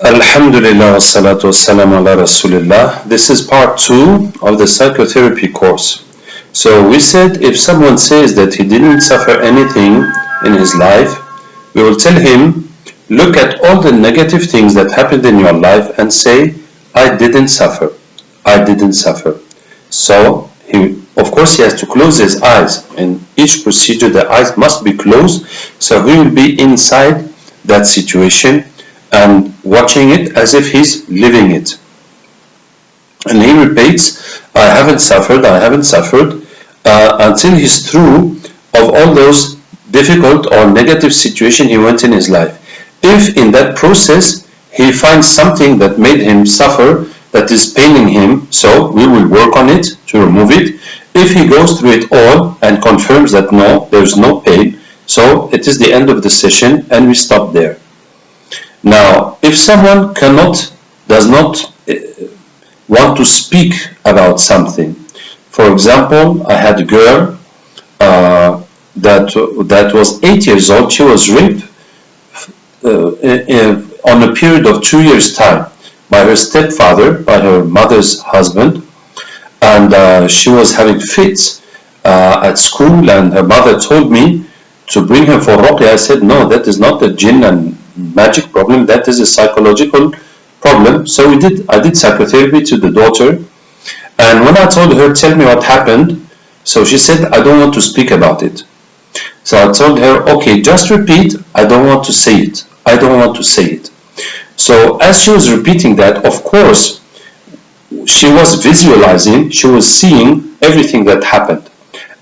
Alhamdulillah wassalatu wassalamu ala Rasulillah. This is part 2 of the psychotherapy course. So we said if someone says that he didn't suffer anything in his life, we will tell him, look at all the negative things that happened in your life and say, I didn't suffer. I didn't suffer. So of course he has to close his eyes. In each procedure the eyes must be closed, so he will be inside that situation and watching it as if he's living it. And he repeats, I haven't suffered, until he's through of all those difficult or negative situations he went in his life. If in that process he finds something that made him suffer, that is paining him, so we will work on it to remove it. If he goes through it all and confirms that no, there's no pain, so it is the end of the session and we stop there. Now, if someone does not want to speak about something, for example, I had a girl that was 8 years old. She was raped on a period of 2 years' time by her stepfather, by her mother's husband, and she was having fits at school, and her mother told me to bring her for ruqya. I said, no, that is not a jinn and magic problem, that is a psychological problem. So I did psychotherapy to the daughter, and when I told her, tell me what happened, so she said, I don't want to speak about it. So I told her, okay, just repeat, I don't want to say it, I don't want to say it. So as she was repeating that, of course she was visualizing, she was seeing everything that happened,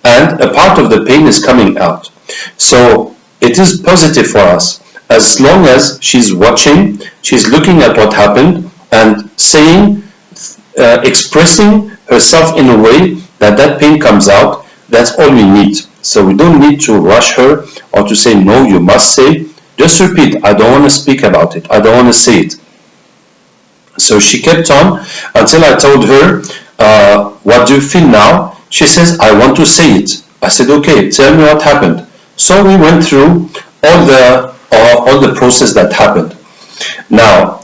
and a part of the pain is coming out. So it is positive for us as long as she's watching, she's looking at what happened and saying, expressing herself in a way that pain comes out. That's all we need. So we don't need to rush her or to say, no, you must say. Just repeat, I don't want to speak about it, I don't want to say it. So she kept on until I told her, what do you feel now? She says, I want to say it. I said, okay, tell me what happened. So we went through all the process that happened. Now,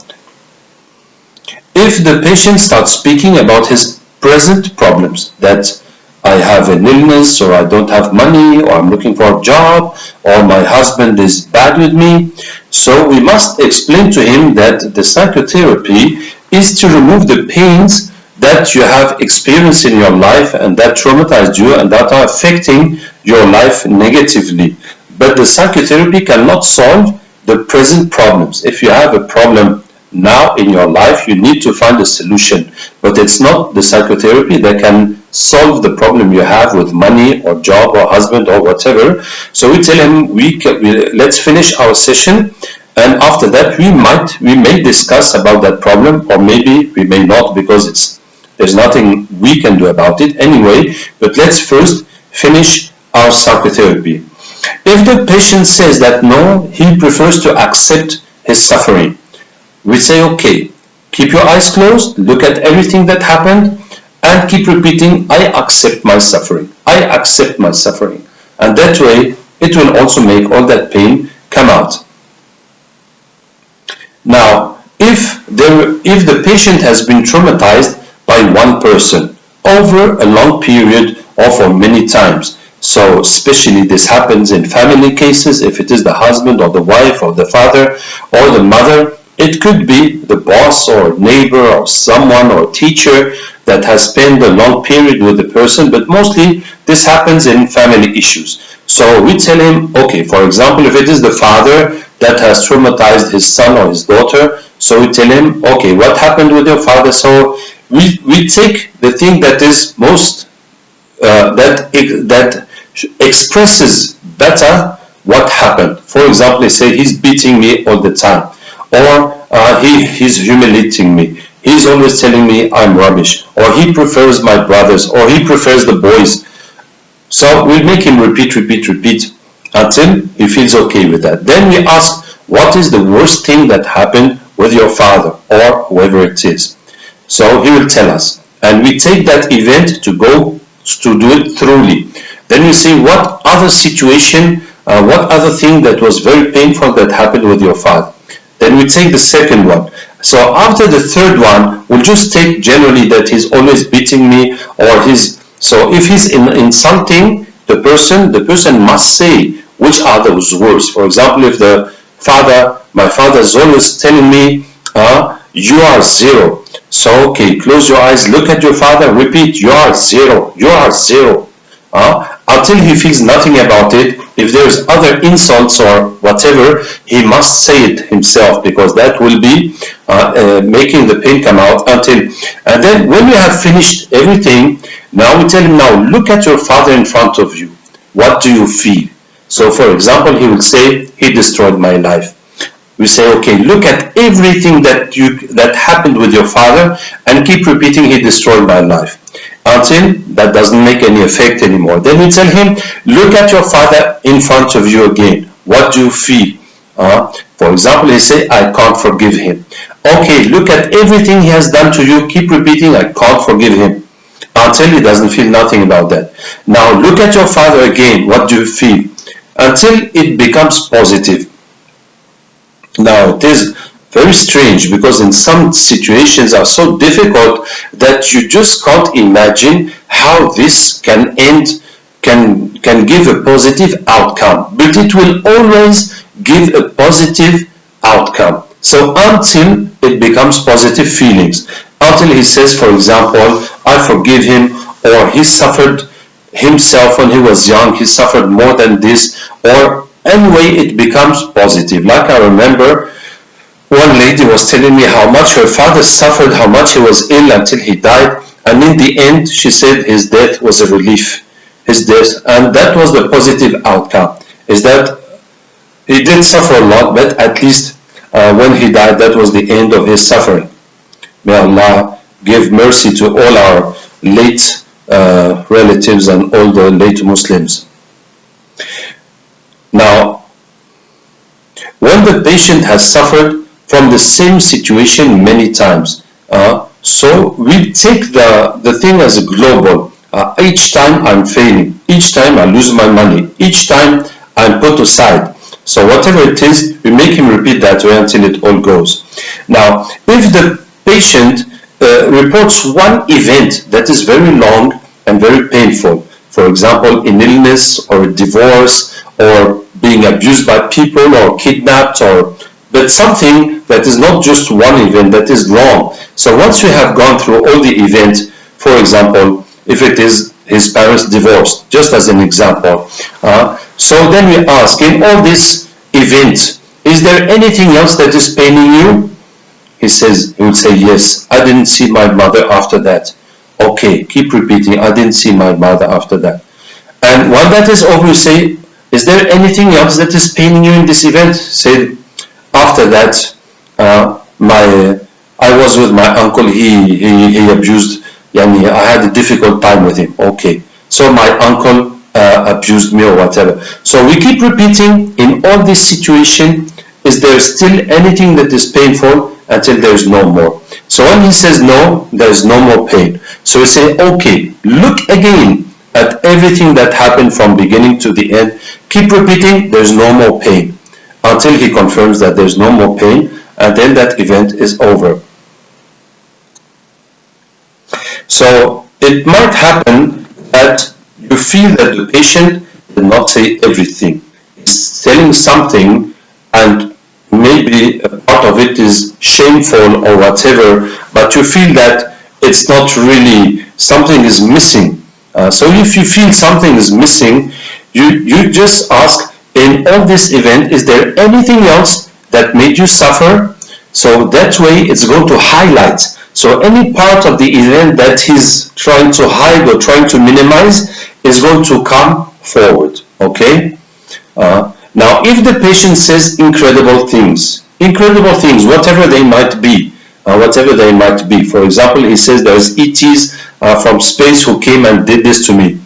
if the patient starts speaking about his present problems, that I have an illness, or I don't have money, or I'm looking for a job, or my husband is bad with me, so we must explain to him that the psychotherapy is to remove the pains that you have experienced in your life and that traumatized you and that are affecting your life negatively. But the psychotherapy cannot solve the present problems. If you have a problem now in your life, you need to find a solution. But it's not the psychotherapy that can solve the problem you have with money or job or husband or whatever. So we tell him, let's finish our session, and after that we may discuss about that problem, or maybe we may not, because there's nothing we can do about it anyway. But let's first finish our psychotherapy. If the patient says that no, he prefers to accept his suffering, we say, okay, keep your eyes closed, look at everything that happened, and keep repeating, I accept my suffering, I accept my suffering. And that way, it will also make all that pain come out. Now, if the patient has been traumatized by one person over a long period or for many times, so especially this happens in family cases, if it is the husband or the wife or the father or the mother, it could be the boss or neighbor or someone or teacher that has spent a long period with the person, but mostly this happens in family issues. So we tell him, okay, for example, if it is the father that has traumatized his son or his daughter, so we tell him, okay, what happened with your father? So we take the thing that is most, that expresses better what happened. For example, they say he's beating me all the time, or he's humiliating me, he's always telling me I'm rubbish, or he prefers my brothers, or he prefers the boys. So we'll make him repeat until he feels okay with that. Then we ask, what is the worst thing that happened with your father or whoever it is? So he will tell us, and we take that event to do it thoroughly. Then we say, what other situation, what other thing that was very painful that happened with your father? Then we take the second one. So after the third one, we'll just take generally that he's always beating me, or so if he's insulting the person must say which are those words. For example, if my father is always telling me, you are zero. So, okay, close your eyes, look at your father, repeat, you are zero, you are zero. Until he feels nothing about it. If there's other insults or whatever, he must say it himself, because that will be making the pain come out. And then when we have finished everything, now we tell him, now look at your father in front of you. What do you feel? So for example, he will say, he destroyed my life. We say, okay, look at everything that happened with your father, and keep repeating, he destroyed my life, until that doesn't make any effect anymore. Then we tell him, look at your father in front of you again. What do you feel? For example, he say, I can't forgive him. Okay, look at everything he has done to you. Keep repeating, I can't forgive him, until he doesn't feel nothing about that. Now look at your father again. What do you feel? Until it becomes positive. Now it is very strange, because in some situations are so difficult that you just can't imagine how this can end, can give a positive outcome, but it will always give a positive outcome. So until it becomes positive feelings, until he says, for example, I forgive him, or he suffered himself when he was young, he suffered more than this, or anyway it becomes positive. Like I remember one lady was telling me how much her father suffered, how much he was ill until he died, and in the end she said his death was a relief, his death, and that was the positive outcome, is that he did suffer a lot, but at least when he died, that was the end of his suffering. May Allah give mercy to all our late relatives and all the late Muslims. Now, when the patient has suffered from the same situation many times, so we take the thing as a global. Each time I'm failing, each time I lose my money, each time I'm put aside. So whatever it is, we make him repeat that way until it all goes. Now, if the patient reports one event that is very long and very painful, for example, an illness or a divorce, or being abused by people, or kidnapped, but something that is not just one event, that is long. So once we have gone through all the events, for example, if it is his parents divorced, just as an example, so then we ask, in all this event, is there anything else that is paining you? He would say, yes, I didn't see my mother after that. Okay, keep repeating, I didn't see my mother after that. And when that is over, we say, is there anything else that is paining you in this event? Say, after that, I was with my uncle, he abused, I had a difficult time with him. Okay, so my uncle abused me or whatever. So we keep repeating, in all this situation, is there still anything that is painful, until there is no more. So when he says no, there is no more pain. So we say, okay, look again at everything that happened from beginning to the end. Keep repeating, there is no more pain, until he confirms that there is no more pain, and then that event is over. So it might happen that you feel that the patient did not say everything. He's telling something, and maybe a part of it is shameful or whatever, but you feel that it's not really, something is missing. So if you feel something is missing, you just ask, in all this event, is there anything else that made you suffer? So that way it's going to highlight. So any part of the event that he's trying to hide or trying to minimize is going to come forward. Okay? Now, if the patient says incredible things, whatever they might be, for example, he says there's ETs from space who came and did this to me.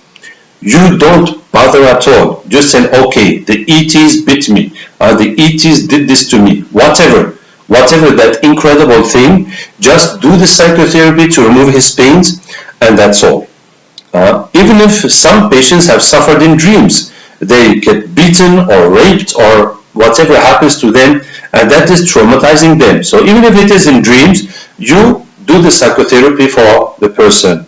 You don't bother at all. Just say, okay, the ETs bit me, the ETs did this to me, whatever that incredible thing, just do the psychotherapy to remove his pains, and that's all. Even if some patients have suffered in dreams, they get beaten or raped or whatever happens to them, and that is traumatizing them. So even if it is in dreams, you do the psychotherapy for the person.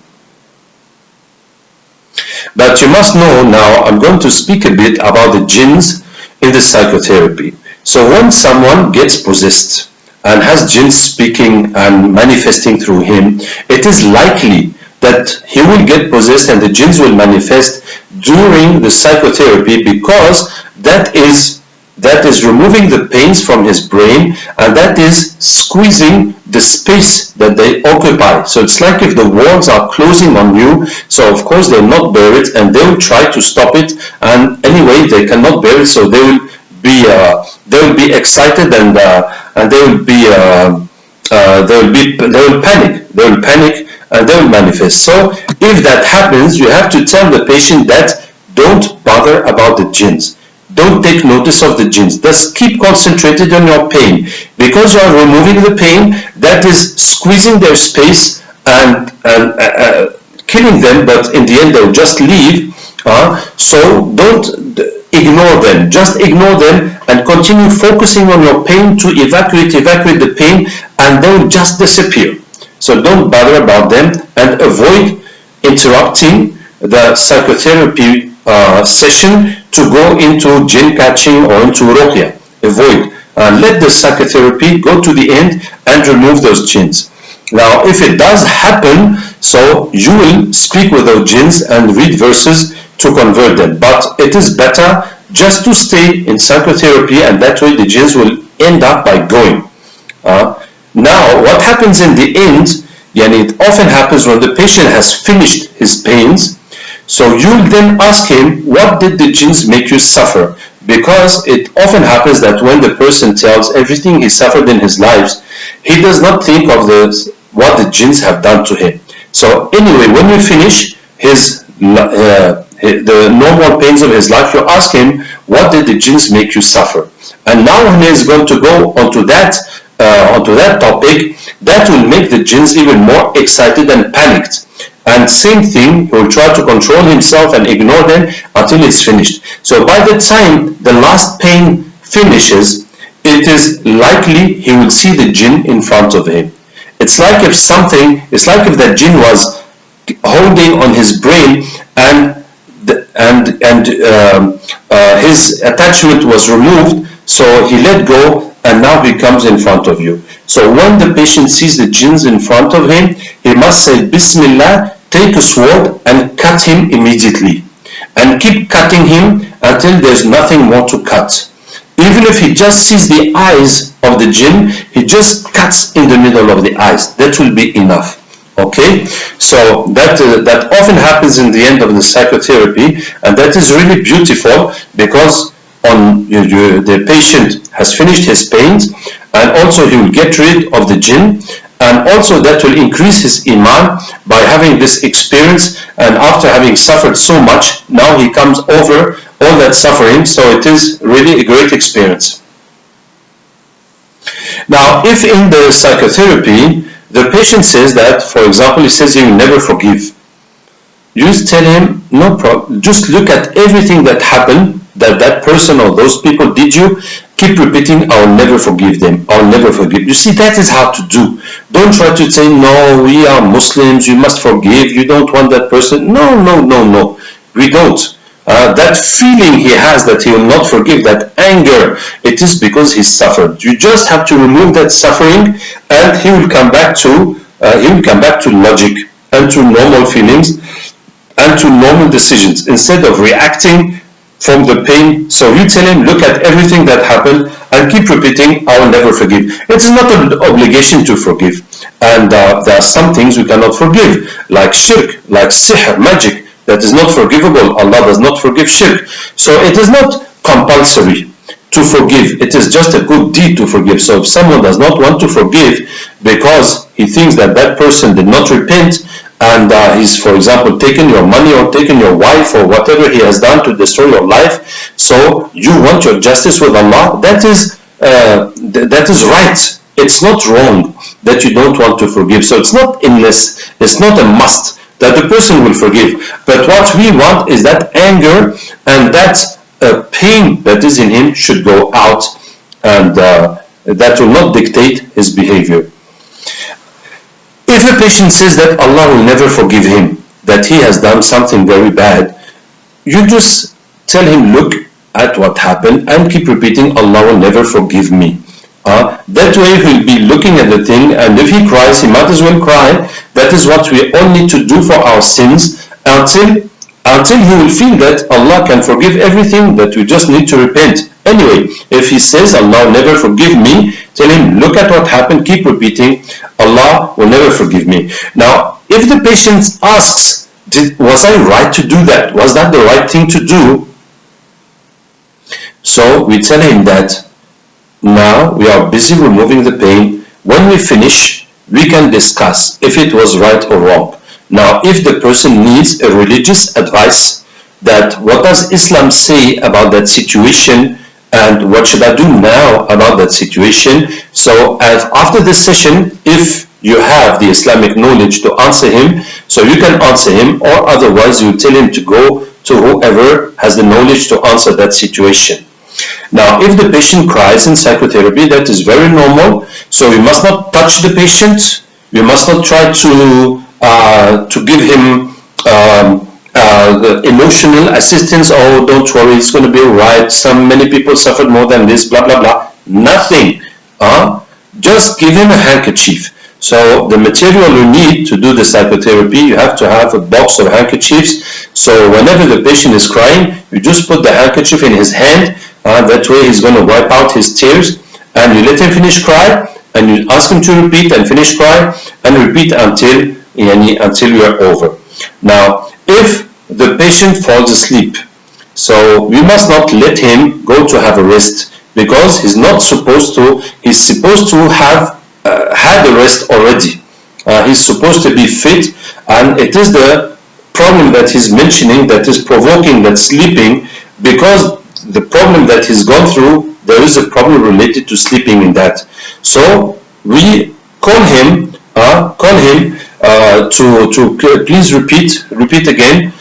But you must know now, I'm going to speak a bit about the jinns in the psychotherapy. So when someone gets possessed and has jinns speaking and manifesting through him, it is likely that he will get possessed and the jinns will manifest during the psychotherapy, because that is removing the pains from his brain, and that is squeezing the space that they occupy. So it's like if the walls are closing on you, so of course they'll not bear it, and they will try to stop it, and anyway they cannot bear it, so they will be excited, and they will panic, and they will manifest. So if that happens, you have to tell the patient that don't bother about the jinns. Don't take notice of the jinns. Just keep concentrated on your pain, because you are removing the pain that is squeezing their space and killing them, but in the end they'll just leave. So don't ignore them. Just ignore them and continue focusing on your pain to evacuate the pain, and they will just disappear. So don't bother about them and avoid interrupting the psychotherapy session to go into jinn catching or into ruqya. Avoid. Let the psychotherapy go to the end and remove those jinns. Now, if it does happen, so you will speak with those jinns and read verses to convert them. But it is better just to stay in psychotherapy, and that way the jinns will end up by going. Now, what happens in the end, it often happens when the patient has finished his pains. So you'll then ask him, what did the jinns make you suffer? Because it often happens that when the person tells everything he suffered in his life, he does not think of what the jinns have done to him. So anyway, when we finish the normal pains of his life, you ask him, what did the jinns make you suffer? And now when he is going to go onto that topic, that will make the jinns even more excited and panicked. And same thing, he will try to control himself and ignore them until it's finished. So by the time the last pain finishes, it is likely he will see the jinn in front of him. It's like if that jinn was holding on his brain, and his attachment was removed, so he let go, and now he comes in front of you. So when the patient sees the jinns in front of him, he must say Bismillah, take a sword and cut him immediately, and keep cutting him until there's nothing more to cut. Even if he just sees the eyes of the jinn, he just cuts in the middle of the eyes. That will be enough. Okay, so that often happens in the end of the psychotherapy, and that is really beautiful, because the patient has finished his pains, and also he will get rid of the jinn, and also that will increase his iman by having this experience, and after having suffered so much, now he comes over all that suffering, so it is really a great experience. Now, if in the psychotherapy the patient says that, for example, he says he will never forgive, you just tell him, no problem, just look at everything that happened, that person or those people did you, keep repeating, I will never forgive them, I will never forgive. You see, that is how to do. Don't try to say, no, we are Muslims, you must forgive, you don't want that person. No, we don't. That feeling he has that he will not forgive, that anger, it is because he suffered. You just have to remove that suffering, and he will come back to logic and to normal feelings and to normal decisions instead of reacting from the pain. So you tell him, look at everything that happened and keep repeating, I will never forgive. It is not an obligation to forgive, and there are some things we cannot forgive, like shirk, like sihr, magic. That is not forgivable. Allah does not forgive shirk. So it is not compulsory to forgive. It is just a good deed to forgive. So if someone does not want to forgive because he thinks that that person did not repent, and he's, for example, taken your money or taken your wife or whatever he has done to destroy your life, so you want your justice with Allah, that is right. It's not wrong that you don't want to forgive. So it's not illness, it's not a must that the person will forgive. But what we want is that anger and that pain that is in him should go out, and that will not dictate his behavior. If a patient says that Allah will never forgive him, that he has done something very bad, you just tell him, look at what happened and keep repeating, Allah will never forgive me. That way he'll be looking at the thing, and if he cries, he might as well cry. That is what we all need to do for our sins until he will feel that Allah can forgive everything, that we just need to repent. Anyway, if he says Allah will never forgive me, tell him, look at what happened, keep repeating, Allah will never forgive me. Now, if the patient asks, was I right to do that? Was that the right thing to do? So we tell him that now we are busy removing the pain. When we finish, we can discuss if it was right or wrong. Now, if the person needs a religious advice, that what does Islam say about that situation, and what should I do now about that situation? So after this session, if you have the Islamic knowledge to answer him, so you can answer him, or otherwise you tell him to go to whoever has the knowledge to answer that situation. Now, if the patient cries in psychotherapy, that is very normal. So we must not touch the patient. We must not try to give him emotional assistance. Oh, don't worry, it's going to be alright. Many people suffered more than this, blah, blah, blah. Nothing. Just give him a handkerchief. So the material you need to do the psychotherapy, you have to have a box of handkerchiefs. So whenever the patient is crying, you just put the handkerchief in his hand. That way he's going to wipe out his tears, and you let him finish cry, and you ask him to repeat and finish cry, and repeat until you are over. Now, if the patient falls asleep, so we must not let him go to have a rest, because he's supposed to have had a rest already. He's supposed to be fit, and it is the problem that he's mentioning that is provoking that sleeping, because the problem that he's gone through, there is a problem related to sleeping in that. So we call him to please repeat again.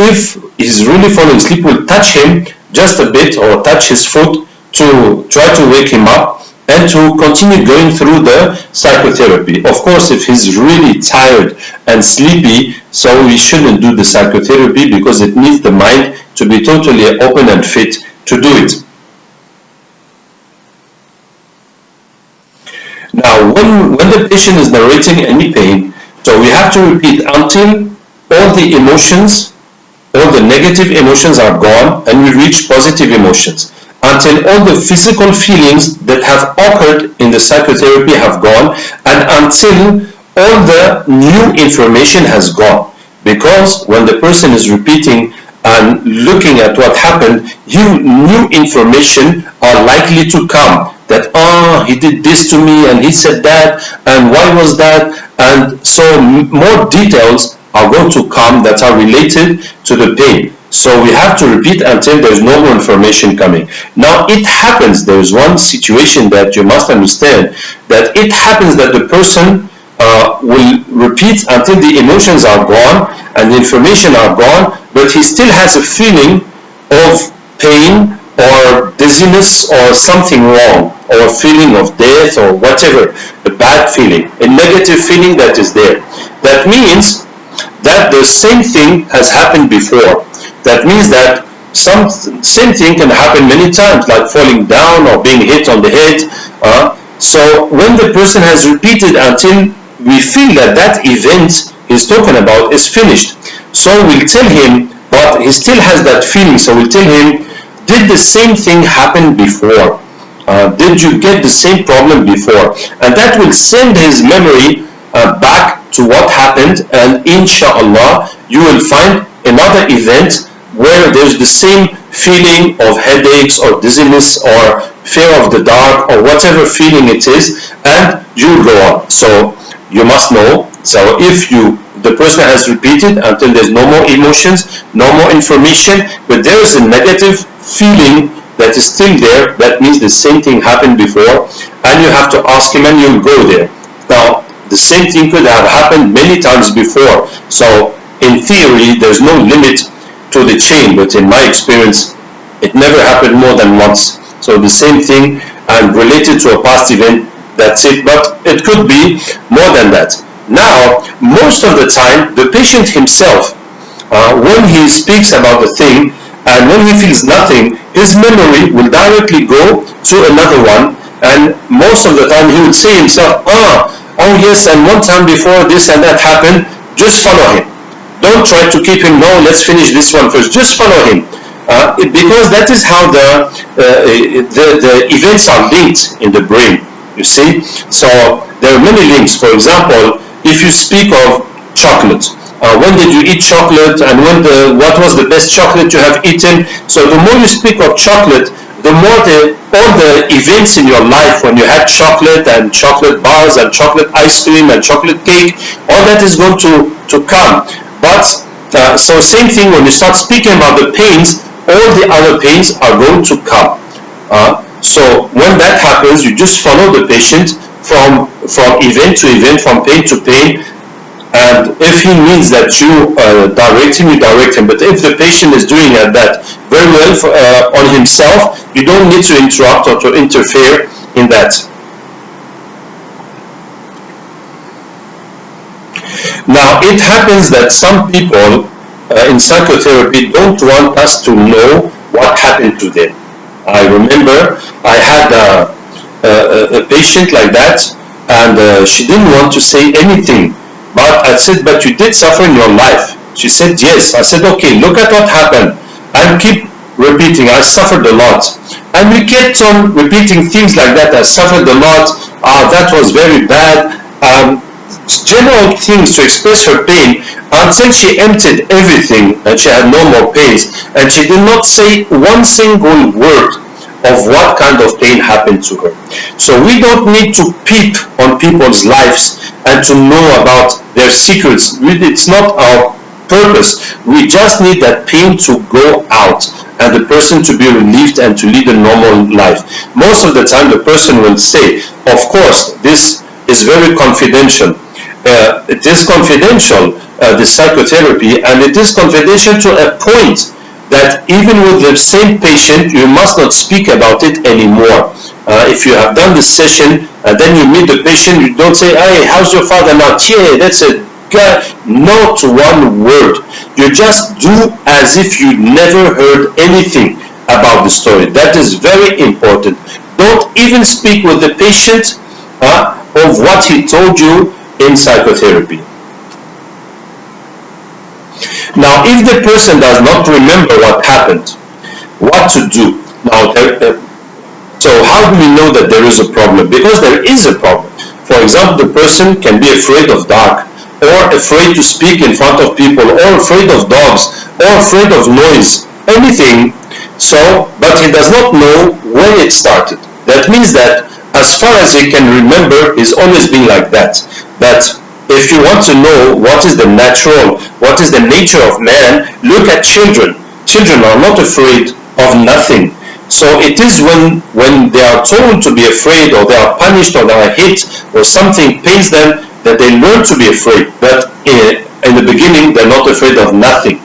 If he's really falling asleep, we'll touch him just a bit or touch his foot to try to wake him up and to continue going through the psychotherapy. Of course, if he's really tired and sleepy, so we shouldn't do the psychotherapy, because it needs the mind to be totally open and fit to do it. Now, when the patient is narrating any pain, so we have to repeat until all the emotions, all the negative emotions are gone, and we reach positive emotions. Until all the physical feelings that have occurred in the psychotherapy have gone, and until all the new information has gone. Because when the person is repeating and looking at what happened, new information are likely to come. That, he did this to me, and he said that, and why was that? And so more details are going to come that are related to the pain. So we have to repeat until there's no more information coming. Now, it happens, there is one situation that you must understand, that it happens that the person will repeat until the emotions are gone and the information are gone, but he still has a feeling of pain or dizziness or something wrong, or a feeling of death or whatever, a bad feeling, a negative feeling that is there. That means that the same thing has happened before. That means that same thing can happen many times, like falling down or being hit on the head. So when the person has repeated until we feel that event he's talking about is finished, so we'll tell him, but he still has that feeling, so we'll tell him, did the same thing happen before? Did you get the same problem before? And that will send his memory back to what happened, and inshallah you will find another event where there's the same feeling of headaches or dizziness or fear of the dark or whatever feeling it is, and you'll go on. So you must know, so if the person has repeated until there's no more emotions, no more information, but there is a negative feeling that is still there, that means the same thing happened before, and you have to ask him and you'll go there. Now, the same thing could have happened many times before, so in theory there's no limit to the chain, but in my experience It never happened more than once. So the same thing and related to a past event, that's it. But it could be more than that. Now, most of the time, the patient himself, when he speaks about the thing and when he feels nothing, his memory will directly go to another one, and most of the time he would say himself, oh yes, and one time before this and that happened, just follow him. Don't try to keep him, no, let's finish this one first, just follow him. Because that is how the events are linked in the brain, you see. So there are many links. For example, if you speak of chocolate, when did you eat chocolate, and what was the best chocolate you have eaten? So the more you speak of chocolate, the more all the events in your life when you had chocolate and chocolate bars and chocolate ice cream and chocolate cake, all that is going to come. But so same thing when you start speaking about the pains, all the other pains are going to come. So when that happens, you just follow the patient from event to event, from pain to pain. And if he needs that you direct him, you direct him. But if the patient is doing that very well on himself, you don't need to interrupt or to interfere in that. Now, it happens that some people in psychotherapy don't want us to know what happened to them. I remember I had a patient like that, and she didn't want to say anything. But I said, but you did suffer in your life. She said, yes. I said, okay, look at what happened. And keep repeating, I suffered a lot. And we kept on repeating things like that. I suffered a lot. That was very bad. General things to express her pain until she emptied everything and she had no more pains. And she did not say one single word of what kind of pain happened to her. So we don't need to peep on people's lives and to know about their secrets. It's not our purpose. We just need that pain to go out and the person to be relieved and to lead a normal life. Most of the time the person will say, of course, this is very confidential. It is confidential, the psychotherapy, and it is confidential to a point that even with the same patient, you must not speak about it anymore. If you have done the session and then you meet the patient, you don't say, hey, how's your father now? Yeah, that's it. Not one word. You just do as if you never heard anything about the story. That is very important. Don't even speak with the patient of what he told you in psychotherapy. Now, if the person does not remember what happened, what to do? Now, so how do we know that there is a problem? Because there is a problem. For example, the person can be afraid of dark, or afraid to speak in front of people, or afraid of dogs, or afraid of noise, anything. So, but he does not know when it started. That means that as far as he can remember, he's always been like that. That if you want to know what is the natural, what is the nature of man, look at children. Children are not afraid of nothing. So it is when they are told to be afraid, or they are punished, or they are hit, or something pains them, that they learn to be afraid. But in the beginning, they're not afraid of nothing.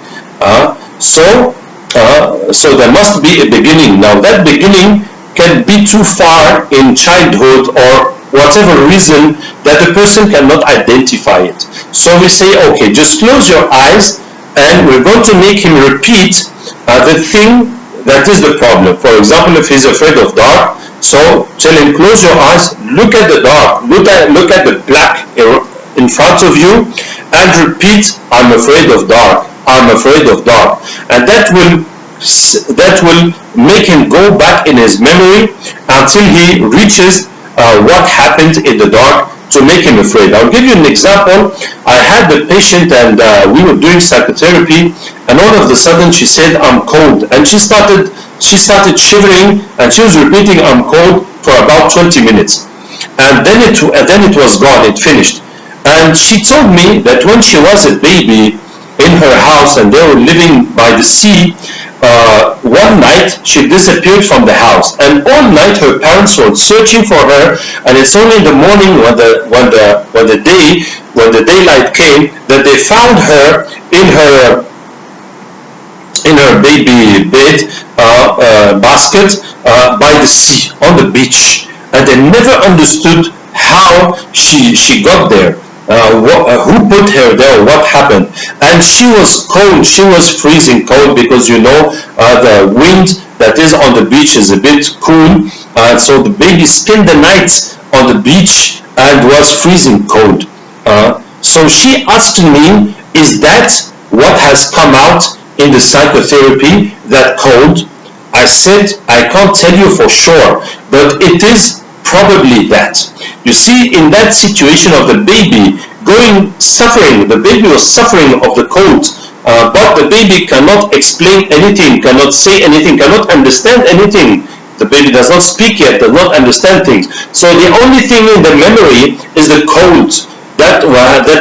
So there must be a beginning. Now that beginning can be too far in childhood, or whatever reason that the person cannot identify it. So we say, okay, just close your eyes and we're going to make him repeat the thing that is the problem. For example, if he's afraid of dark, so tell him, close your eyes, look at the dark, look at the black in front of you, and repeat, I'm afraid of dark, I'm afraid of dark. And that will make him go back in his memory until he reaches what happened in the dark to make him afraid. I'll give you an example. I had the patient and we were doing psychotherapy, and all of a sudden she said, I'm cold, and she started shivering, and she was repeating, I'm cold, for about 20 minutes. And then it was gone, it finished. And she told me that when she was a baby in her house and they were living by the sea, one night she disappeared from the house, and all night her parents were searching for her, and it's only in the morning when the daylight came that they found her in her baby bed basket by the sea on the beach, and they never understood how she got there. Who put her there? What happened? And she was cold. She was freezing cold because the wind that is on the beach is a bit cool. So the baby spent the night on the beach and was freezing cold. So she asked me, "Is that what has come out in the psychotherapy? That cold?" I said, "I can't tell you for sure, but it is probably that." You see, in that situation of the baby suffering, the baby was suffering of the cold, but the baby cannot explain anything, cannot say anything, cannot understand anything. The baby does not speak yet, does not understand things. So the only thing in the memory is the cold that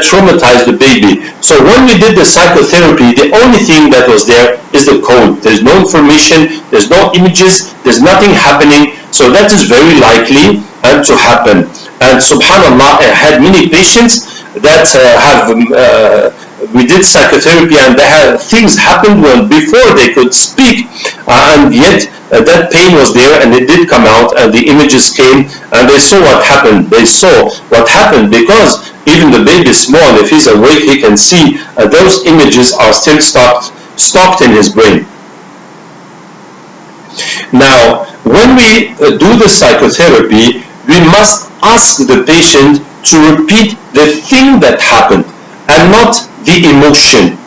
traumatized the baby. So when we did the psychotherapy, the only thing that was there is the cold. There's no information, there's no images, there's nothing happening. So that is very likely to happen. And subhanallah, I had many patients that we did psychotherapy, and things happened before they could speak, and yet that pain was there, and it did come out, and the images came, and they saw what happened. They saw what happened because even the baby is small. If he's awake, he can see those images are still stocked in his brain. Now, when we do the psychotherapy, we must ask the patient to repeat the thing that happened and not the emotion.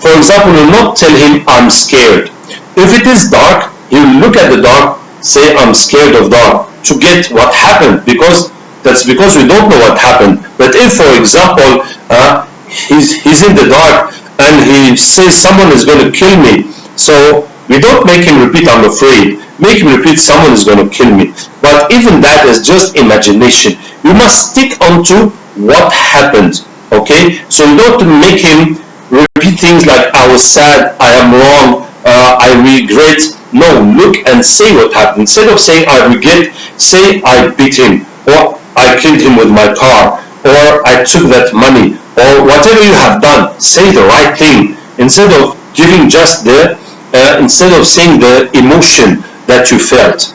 For example, we'll not tell him, "I'm scared." If it is dark, he'll look at the dark, say, "I'm scared of dark," to get what happened, because we don't know what happened. But if, for example, he's in the dark and he says, "Someone is going to kill me," so we don't make him repeat, "I'm afraid." Make him repeat, "Someone is going to kill me." But even that is just imagination. You must stick onto what happened. Okay? So you don't make him repeat things like, "I was sad, I am wrong, I regret." No, look and say what happened. Instead of saying, "I regret," say, "I beat him," or "I killed him with my car," or "I took that money," or whatever you have done. Say the right thing instead of giving just instead of saying the emotion that you felt.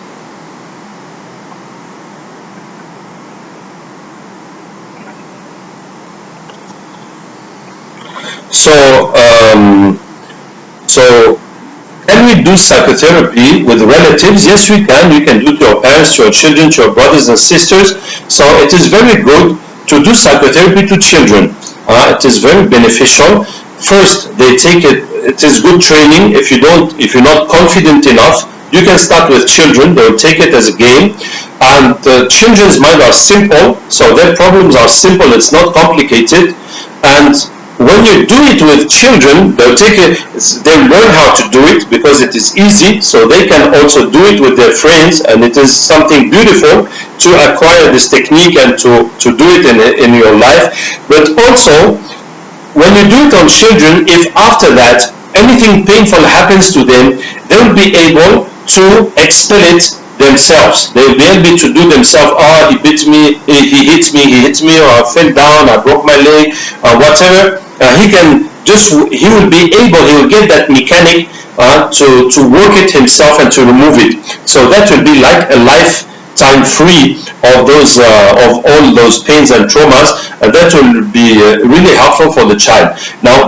So can we do psychotherapy with relatives? Yes, we can. You can do it to your parents, to your children, to your brothers and sisters. So it is very good to do psychotherapy to children. It is very beneficial. First, they take it. It is good training. If you're not confident enough, you can start with children. They'll take it as a game. And children's mind are simple, so their problems are simple. It's not complicated. And when you do it with children, they'll learn how to do it because it is easy, so they can also do it with their friends, and it is something beautiful to acquire this technique and to do it in your life. But also, when you do it on children, if after that anything painful happens to them, they'll be able to expel it themselves. They'll be able to do themselves, "Oh, he hit me, or I fell down, I broke my leg," or whatever. He will get that mechanic to work it himself and to remove it. So that will be like a lifetime free of all those pains and traumas, and that will be really helpful for the child. Now,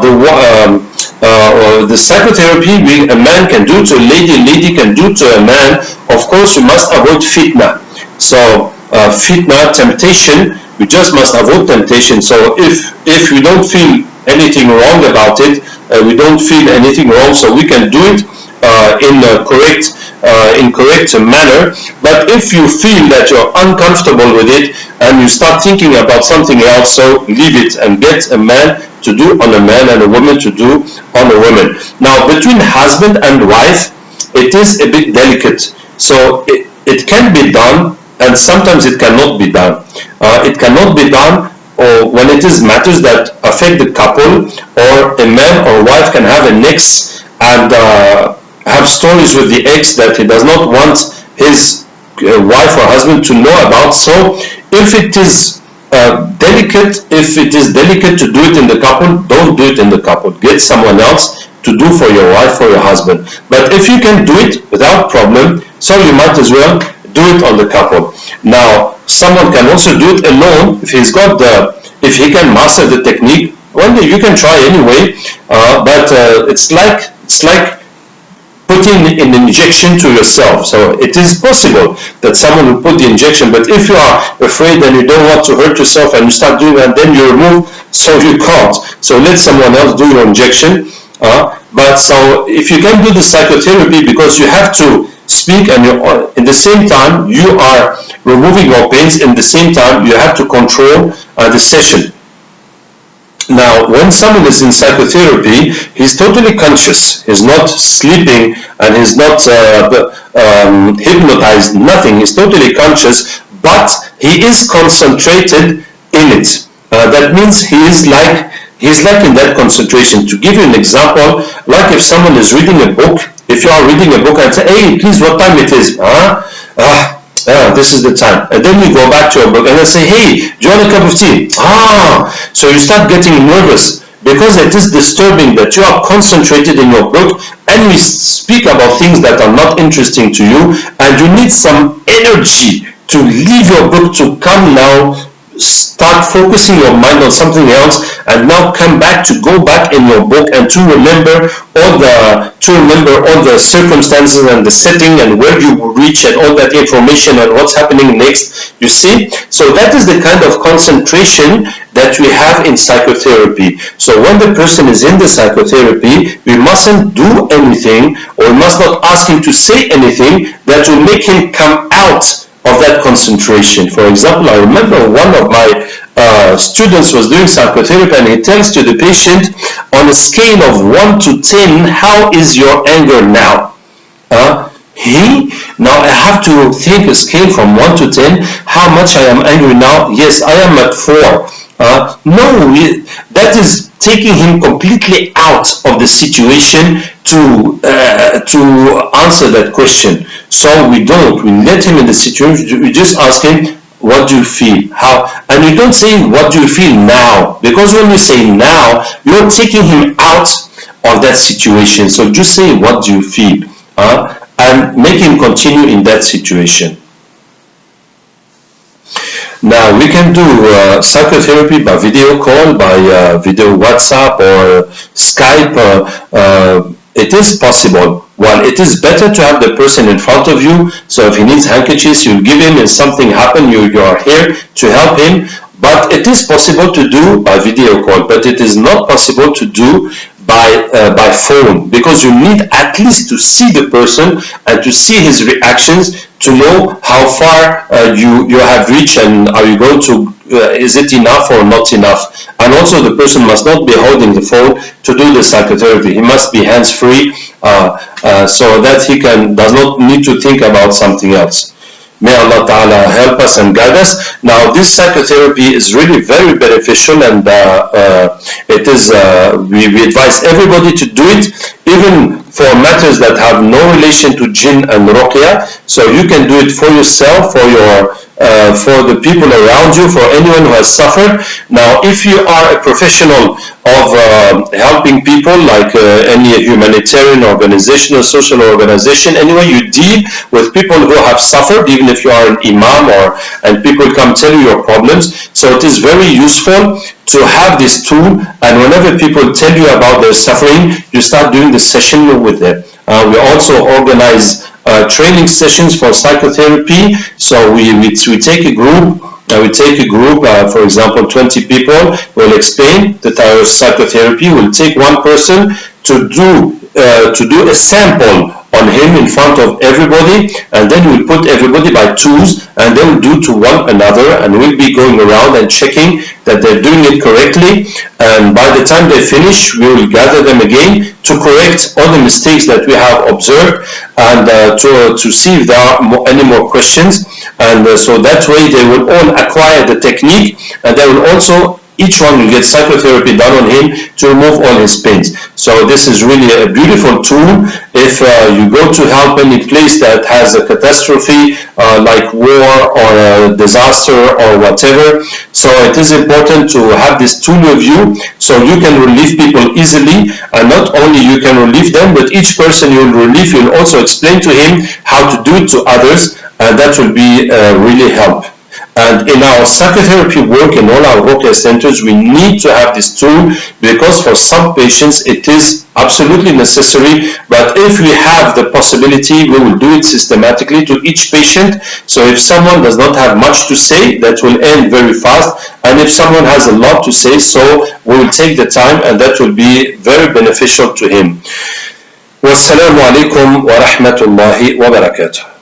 the psychotherapy a man can do to a lady can do to a man. Of course, we must avoid fitna. So fitna, temptation, we just must avoid temptation. So if we don't feel anything wrong about it, we don't feel anything wrong, so we can do it in a correct manner. But if you feel that you're uncomfortable with it and you start thinking about something else, so leave it and get a man to do on a man and a woman to do on a woman. Now, between husband and wife, it is a bit delicate. So it can be done, and sometimes it cannot be done. It cannot be done or when it is matters that affect the couple, or a man or wife can have an ex and have stories with the ex that he does not want his wife or husband to know about. So if it is delicate to do it in the couple, don't do it in the couple. Get someone else to do for your wife, for your husband. But if you can do it without problem, so you might as well do it on the couple. Now, someone can also do it alone if if he can master the technique. One day you can try anyway, but it's like putting an injection to yourself. So it is possible that someone will put the injection, but if you are afraid and you don't want to hurt yourself and you start doing that, then you remove, so you can't. So let someone else do your injection. But so if you can do the psychotherapy, because you have to speak and in the same time you are removing your pains, in the same time you have to control the session. Now, when someone is in psychotherapy, he's totally conscious. He's not sleeping and he's not hypnotized, nothing. He's totally conscious, but he is concentrated in it. That means he's like in that concentration. To give you an example, like if someone is reading a book, if you are reading a book and say, hey, please, what time it is? This is the time. And then you go back to your book and I say, hey, do you want a cup of tea? So you start getting nervous because it is disturbing that you are concentrated in your book and we speak about things that are not interesting to you, and you need some energy to leave your book, to come now, start focusing your mind on something else, and now come back to go back in your book and to remember all the circumstances and the setting and where you will reach and all that information and what's happening next. You see? So that is the kind of concentration that we have in psychotherapy. So when the person is in the psychotherapy, we mustn't do anything, or we must not ask him to say anything that will make him come out of that concentration. For example, I remember one of my students was doing psychotherapy, and he tells to the patient, on a scale of 1 to 10, how is your anger now? Now I have to think a scale from 1 to 10, how much I am angry now? Yes, I am at 4. That is taking him completely out of the situation to answer that question. So we let him in the situation, we just ask him, what do you feel? How? And you don't say, what do you feel now? Because when you say now, you're taking him out of that situation. So just say, what do you feel? And make him continue in that situation. Now, we can do psychotherapy by video call, by video WhatsApp or Skype. It is possible. Well, it is better to have the person in front of you. So if he needs handkerchiefs, you give him. If something happens, you are here to help him. But it is possible to do by video call, but it is not possible to do by phone, because you need at least to see the person and to see his reactions to know how far you have reached, and are you going to is it enough or not enough. And also the person must not be holding the phone to do the psychotherapy. He must be hands-free so that he does not need to think about something else. May Allah Ta'ala help us and guide us. Now, this psychotherapy is really very beneficial, and it is we advise everybody to do it, even for matters that have no relation to jinn and ruqya. So you can do it for yourself, for the people around you, for anyone who has suffered. Now, if you are a professional of helping people, like any humanitarian organization or social organization, anyway, you deal with people who have suffered, even if you are an imam and people come tell you your problems. So it is very useful to have this tool, and whenever people tell you about their suffering, you start doing the session with them. We also organize training sessions for psychotherapy. So we take a group. For example, 20 people. Will explain the type of psychotherapy. We'll take one person to do a sample on him in front of everybody, and then we'll put everybody by twos, and they will do to one another, and we'll be going around and checking that they're doing it correctly. And by the time they finish, we will gather them again to correct all the mistakes that we have observed, and to see if there are any more questions. And so that way they will all acquire the technique, and they will also each one will get psychotherapy done on him to remove all his pains. So this is really a beautiful tool if you go to help any place that has a catastrophe like war or a disaster or whatever. So it is important to have this tool with you so you can relieve people easily, and not only you can relieve them, but each person you will relieve, you'll also explain to him how to do it to others, and that will be really help. And in our psychotherapy work, in all our Ruqya centers, we need to have this tool because for some patients it is absolutely necessary. But if we have the possibility, we will do it systematically to each patient. So if someone does not have much to say, that will end very fast. And if someone has a lot to say, so we will take the time, and that will be very beneficial to him. Wassalamu alaikum wa rahmatullahi wa barakatuh.